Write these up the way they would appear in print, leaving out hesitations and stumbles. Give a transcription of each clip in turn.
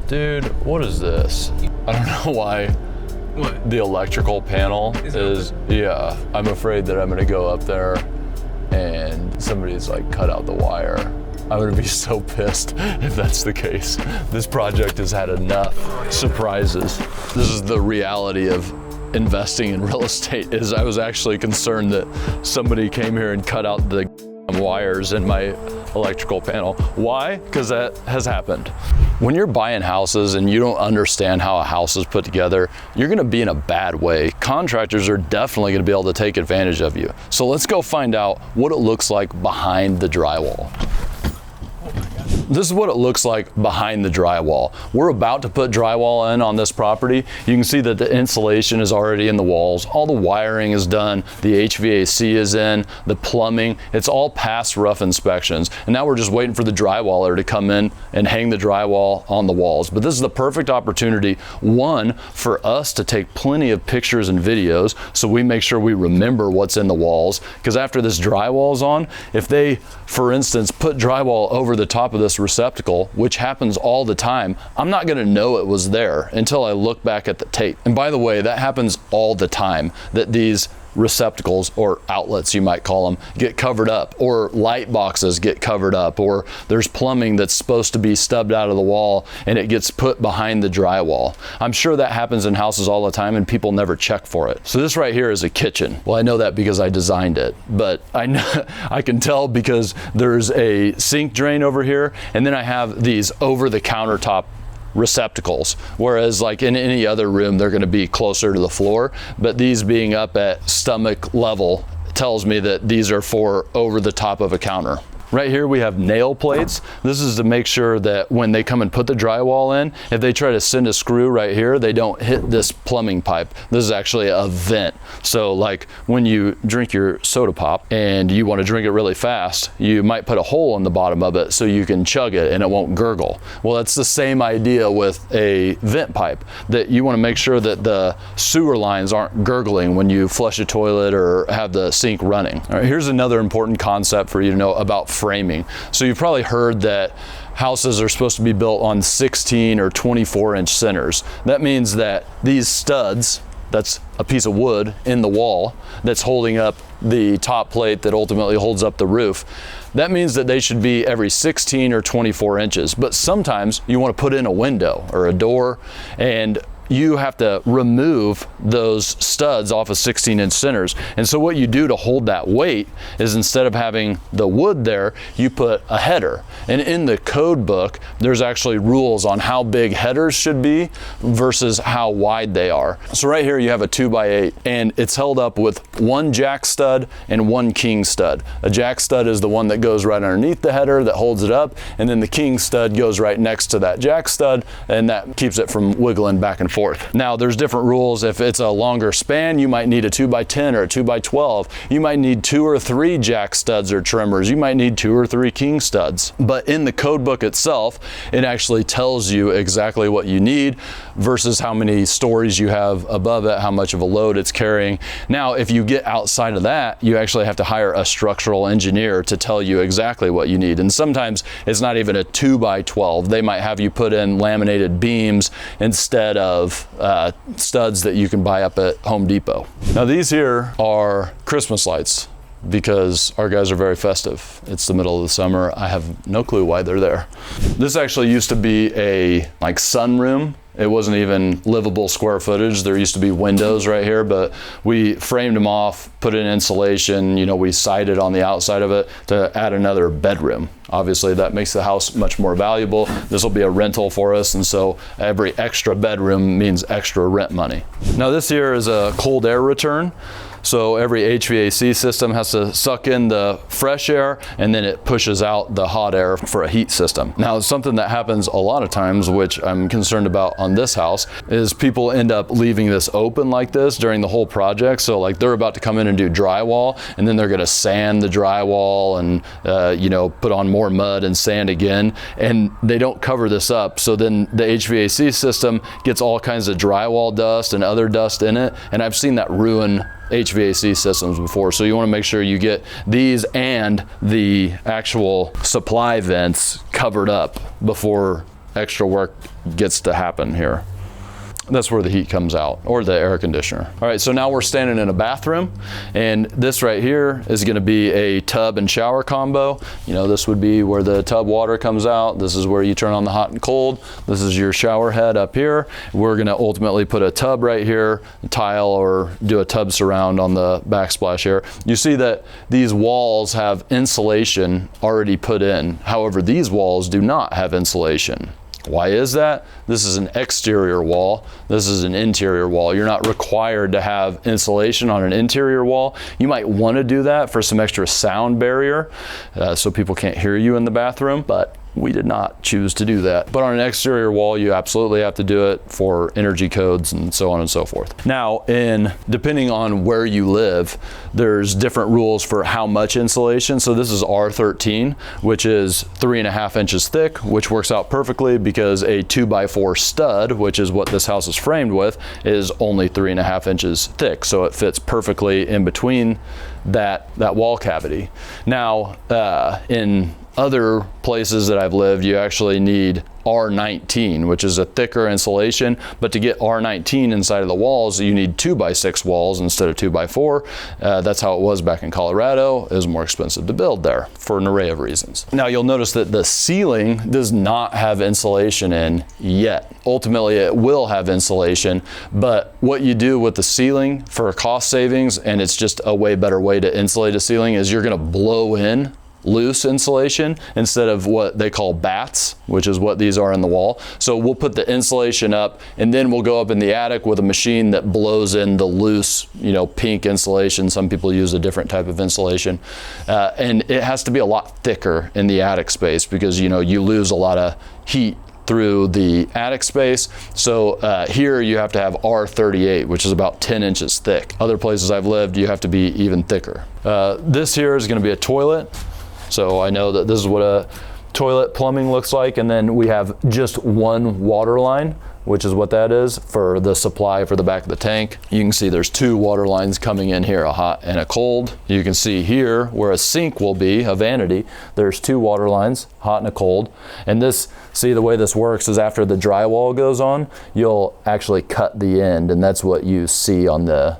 Dude, what is this? I don't know why. What? The electrical panel is yeah. I'm afraid that I'm gonna go up there and somebody's like cut out the wire. I'm gonna be so pissed if that's the case. This project has had enough surprises. This is the reality of investing in real estate, is I was actually concerned that somebody came here and cut out the wires in my electrical panel. Why? Because that has happened. When you're buying houses and you don't understand how a house is put together, you're gonna be in a bad way. Contractors are definitely gonna be able to take advantage of you. So let's go find out what it looks like behind the drywall. This is what it looks like behind the drywall. We're about to put drywall in on this property. You can see that the insulation is already in the walls. All the wiring is done. The HVAC is in, the plumbing, it's all past rough inspections. And now we're just waiting for the drywaller to come in and hang the drywall on the walls. But this is the perfect opportunity, one, for us to take plenty of pictures and videos so we make sure we remember what's in the walls. Because after this drywall is on, if they, for instance, put drywall over the top of this receptacle, which happens all the time, I'm not gonna know it was there until I look back at the tape. And by the way, that happens all the time, that these receptacles, or outlets you might call them, get covered up, or light boxes get covered up, or there's plumbing that's supposed to be stubbed out of the wall and it gets put behind the drywall. I'm sure that happens in houses all the time and people never check for it. So this right here is a kitchen. Well, I know that because I designed it, but I know, I can tell because there's a sink drain over here, and then I have these over the countertop receptacles, whereas like in any other room they're going to be closer to the floor, but these being up at stomach level tells me that these are for over the top of a counter. Right here we have nail plates. This is to make sure that when they come and put the drywall in, if they try to send a screw right here, they don't hit this plumbing pipe. This is actually a vent. So like when you drink your soda pop and you want to drink it really fast, you might put a hole in the bottom of it so you can chug it and it won't gurgle. Well, that's the same idea with a vent pipe, that you want to make sure that the sewer lines aren't gurgling when you flush a toilet or have the sink running. All right, here's another important concept for you to know about framing. So you've probably heard that houses are supposed to be built on 16 or 24-inch centers. That means that these studs, that's a piece of wood in the wall that's holding up the top plate that ultimately holds up the roof. That means that they should be every 16 or 24 inches. But sometimes you want to put in a window or a door, and you have to remove those studs off of 16-inch centers. And so what you do to hold that weight is, instead of having the wood there, you put a header. And in the code book, there's actually rules on how big headers should be versus how wide they are. So right here you have a 2x8, and it's held up with one jack stud and one king stud. A jack stud is the one that goes right underneath the header that holds it up, and then the king stud goes right next to that jack stud, and that keeps it from wiggling back and forth. Now there's different rules. If it's a longer span, you might need a 2x10 or a 2x12. You might need 2 or 3 jack studs or trimmers. You might need 2 or 3 king studs. But in the code book itself, it actually tells you exactly what you need versus how many stories you have above it, how much of a load it's carrying. Now, if you get outside of that, you actually have to hire a structural engineer to tell you exactly what you need. And sometimes it's not even a 2x12. They might have you put in laminated beams instead of studs that you can buy up at Home Depot. Now these here are Christmas lights because our guys are very festive. It's the middle of the summer. I have no clue why they're there. This actually used to be a like sunroom. It wasn't even livable square footage. There used to be windows right here, but we framed them off, put in insulation, you know, we sided on the outside of it to add another bedroom. Obviously that makes the house much more valuable. This will be a rental for us, and so every extra bedroom means extra rent money. Now this here is a cold air return. So every HVAC system has to suck in the fresh air, and then it pushes out the hot air for a heat system. Now, something that happens a lot of times, which I'm concerned about on this house, is people end up leaving this open like this during the whole project. So like they're about to come in and do drywall, and then they're gonna sand the drywall and you know, put on more mud and sand again, and they don't cover this up. So then the HVAC system gets all kinds of drywall dust and other dust in it, and I've seen that ruin HVAC systems before. So you want to make sure you get these and the actual supply vents covered up before extra work gets to happen here. That's where the heat comes out, or the air conditioner. All right, so now we're standing in a bathroom, and this right here is gonna be a tub and shower combo. You know, this would be where the tub water comes out. This is where you turn on the hot and cold. This is your shower head up here. We're gonna ultimately put a tub right here, tile, or do a tub surround on the backsplash here. You see that these walls have insulation already put in. However, these walls do not have insulation. Why is that? This is an exterior wall. This is an interior wall. You're not required to have insulation on an interior wall. You might want to do that for some extra sound barrier so people can't hear you in the bathroom, but we did not choose to do that. But on an exterior wall, you absolutely have to do it for energy codes and so on and so forth. Now, depending on where you live, there's different rules for how much insulation. So this is R13, which is 3.5 inches thick, which works out perfectly because a 2x4 stud, which is what this house is framed with, is only 3.5 inches thick. So it fits perfectly in between that wall cavity. Now, in other places that I've lived, you actually need R19, which is a thicker insulation, but to get R19 inside of the walls, you need 2x6 walls instead of 2x4. That's how it was back in Colorado. It was more expensive to build there for an array of reasons. Now you'll notice that the ceiling does not have insulation in yet. Ultimately, it will have insulation, but what you do with the ceiling for cost savings, and it's just a way better way to insulate a ceiling, is you're gonna blow in loose insulation instead of what they call bats, which is what these are in the wall. So we'll put the insulation up, and then we'll go up in the attic with a machine that blows in the loose, you know, pink insulation. Some people use a different type of insulation. And it has to be a lot thicker in the attic space because, you know, you lose a lot of heat through the attic space. So here you have to have R38, which is about 10 inches thick. Other places I've lived, you have to be even thicker. This here is gonna be a toilet. So I know that this is what a toilet plumbing looks like, and then we have just one water line, which is what that is for the supply for the back of the tank. You can see there's two water lines coming in here, a hot and a cold. You can see here where a sink will be, a vanity, there's two water lines, hot and a cold. And this, see the way this works is after the drywall goes on, you'll actually cut the end, and that's what you see on the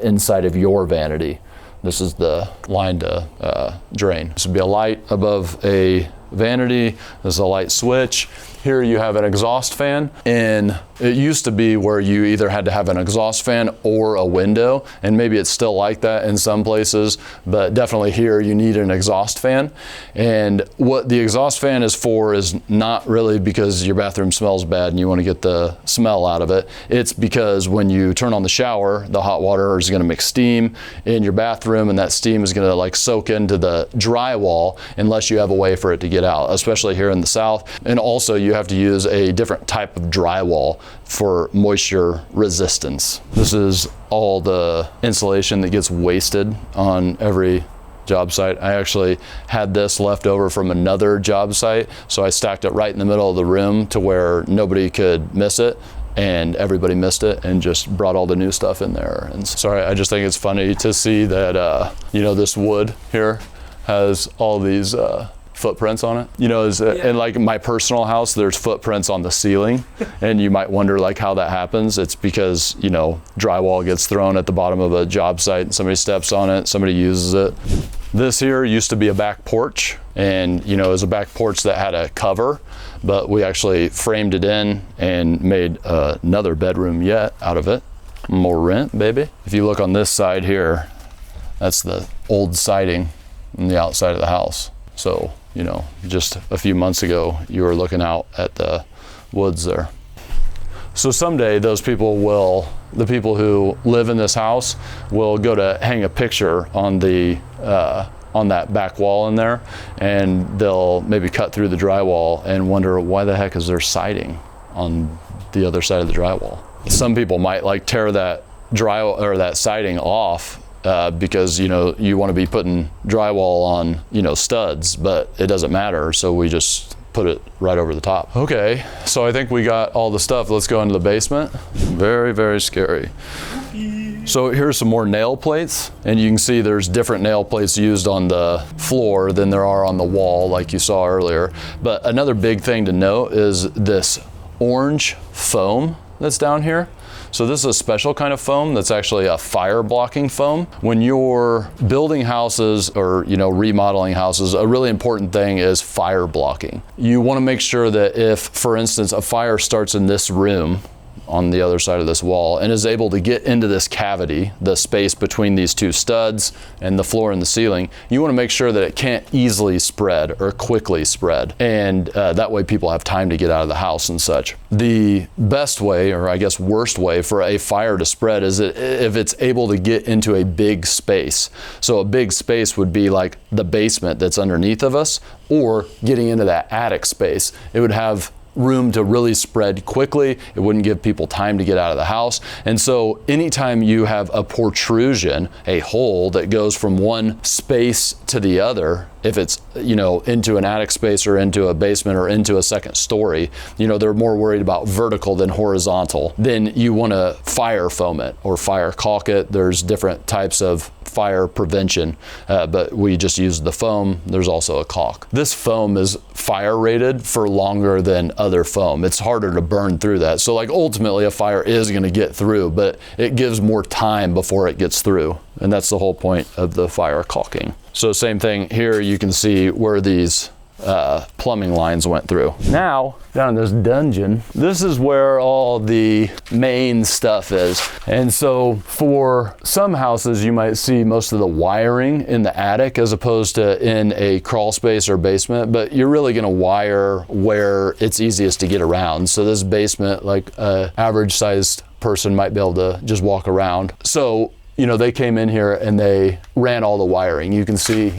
inside of your vanity. This is the line to drain. This would be a light above a vanity. This is a light switch. Here you have an exhaust fan, and it used to be where you either had to have an exhaust fan or a window, and maybe it's still like that in some places, but definitely here you need an exhaust fan. And what the exhaust fan is for is not really because your bathroom smells bad and you want to get the smell out of it. It's because when you turn on the shower, the hot water is going to make steam in your bathroom, and that steam is going to like soak into the drywall unless you have a way for it to get out, especially here in the South. And also you have to use a different type of drywall for moisture resistance. This is all the insulation that gets wasted on every job site. I actually had this left over from another job site, so I stacked it right in the middle of the room to where nobody could miss it, and everybody missed it, and just brought all the new stuff in there. And sorry, I just think it's funny to see that you know, this wood here has all these footprints on it. You know, in like my personal house, there's footprints on the ceiling, and you might wonder like how that happens. It's because, you know, drywall gets thrown at the bottom of a job site and somebody steps on it, somebody uses it. This here used to be a back porch, and you know, it was a back porch that had a cover, but we actually framed it in and made another bedroom yet out of it. More rent, baby. If you look on this side here, that's the old siding on the outside of the house. So, you know, just a few months ago, you were looking out at the woods there. So someday those people will, the people who live in this house will go to hang a picture on the, on that back wall in there, and they'll maybe cut through the drywall and wonder why the heck is there siding on the other side of the drywall. Some people might like tear that that siding off because, you know, you want to be putting drywall on, you know, studs, but it doesn't matter, so we just put it right over the top. Okay, so I think we got all the stuff. Let's go into the basement. Very, very scary. So here's some more nail plates, and you can see there's different nail plates used on the floor than there are on the wall, like you saw earlier. But another big thing to note is this orange foam that's down here. So this is a special kind of foam that's actually a fire blocking foam. When you're building houses or remodeling houses, a really important thing is fire blocking. You want to make sure that if, for instance, a fire starts in this room on the other side of this wall and is able to get into this cavity, the space between these two studs and the floor and the ceiling, you want to make sure that it can't easily spread or quickly spread. And that way people have time to get out of the house and such. The best way, or I guess worst way, for a fire to spread is if it's able to get into a big space. So a big space would be like the basement that's underneath of us, or getting into that attic space. It would have room to really spread quickly. It wouldn't give people time to get out of the house. And so anytime you have a protrusion, a hole that goes from one space to the other, if it's into an attic space or into a basement or into a second story, they're more worried about vertical than horizontal, then you want to fire foam it or fire caulk it. There's different types of fire prevention, but we just use the foam. There's also a caulk. This foam is fire rated for longer than other foam. It's harder to burn through that. So like ultimately a fire is going to get through, but it gives more time before it gets through. And that's the whole point of the fire caulking. So same thing here, you can see where these plumbing lines went through. Now, down in this dungeon, this is where all the main stuff is. And so for some houses, you might see most of the wiring in the attic as opposed to in a crawl space or basement, but you're really gonna wire where it's easiest to get around. So this basement, like an average sized person might be able to just walk around. So, they came in here and they ran all the wiring. You can see,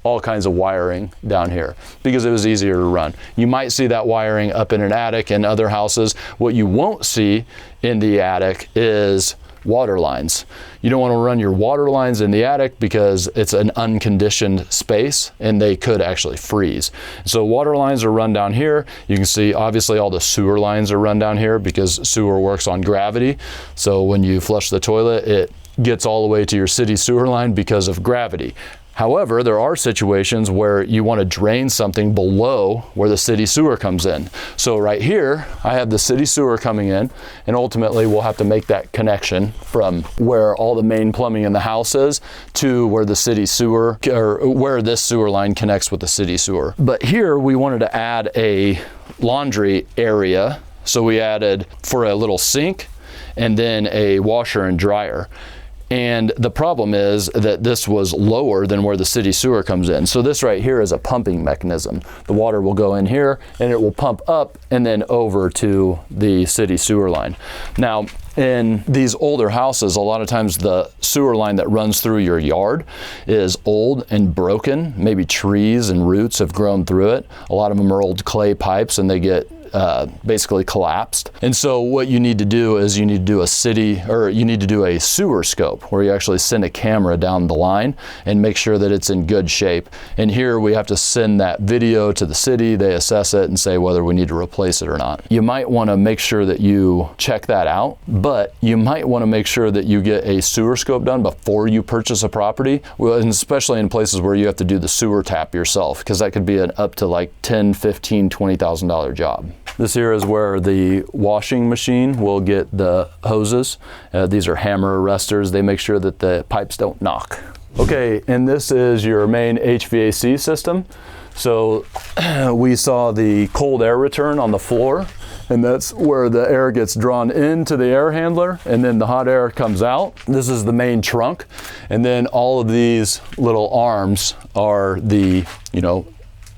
all kinds of wiring down here because it was easier to run. You might see that wiring up in an attic and other houses. What you won't see in the attic is water lines. You don't want to run your water lines in the attic because it's an unconditioned space and they could actually freeze. So water lines are run down here. You can see obviously all the sewer lines are run down here because sewer works on gravity. So when you flush the toilet, it gets all the way to your city sewer line because of gravity. However, there are situations where you want to drain something below where the city sewer comes in. So right here, I have the city sewer coming in, and ultimately we'll have to make that connection from where all the main plumbing in the house is to where the city sewer, or where this sewer line connects with the city sewer. But here we wanted to add a laundry area. So we added for a little sink and then a washer and dryer. And the problem is that this was lower than where the city sewer comes in. So this right here is a pumping mechanism. The water will go in here and it will pump up and then over to the city sewer line. Now, in these older houses, a lot of times the sewer line that runs through your yard is old and broken. Maybe trees and roots have grown through it. A lot of them are old clay pipes and they get basically collapsed. And so what you need to do is you need to do a sewer scope where you actually send a camera down the line and make sure that it's in good shape. And here we have to send that video to the city. They assess it and say whether we need to replace it or not. You might want to make sure that you check that out, but you might want to make sure that you get a sewer scope done before you purchase a property, and especially in places where you have to do the sewer tap yourself, because that could be an up to like $10,000, $15,000, $20,000 job. This here is where the washing machine will get the hoses. These are hammer arresters. They make sure that the pipes don't knock. Okay, and this is your main HVAC system. So we saw the cold air return on the floor, and that's where the air gets drawn into the air handler and then the hot air comes out. This is the main trunk. And then all of these little arms are the,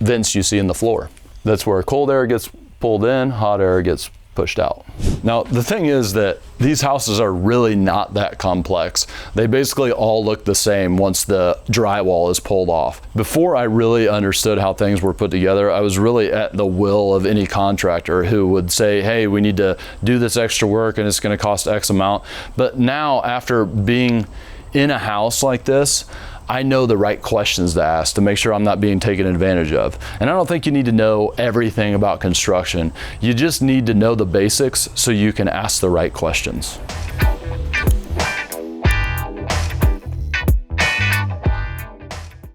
vents you see in the floor. That's where cold air gets pulled in, hot air gets pushed out. Now, the thing is that these houses are really not that complex. They basically all look the same once the drywall is pulled off. Before I really understood how things were put together, I was really at the will of any contractor who would say, hey, we need to do this extra work and it's going to cost X amount. But now, after being in a house like this, I know the right questions to ask to make sure I'm not being taken advantage of. And I don't think you need to know everything about construction. You just need to know the basics so you can ask the right questions.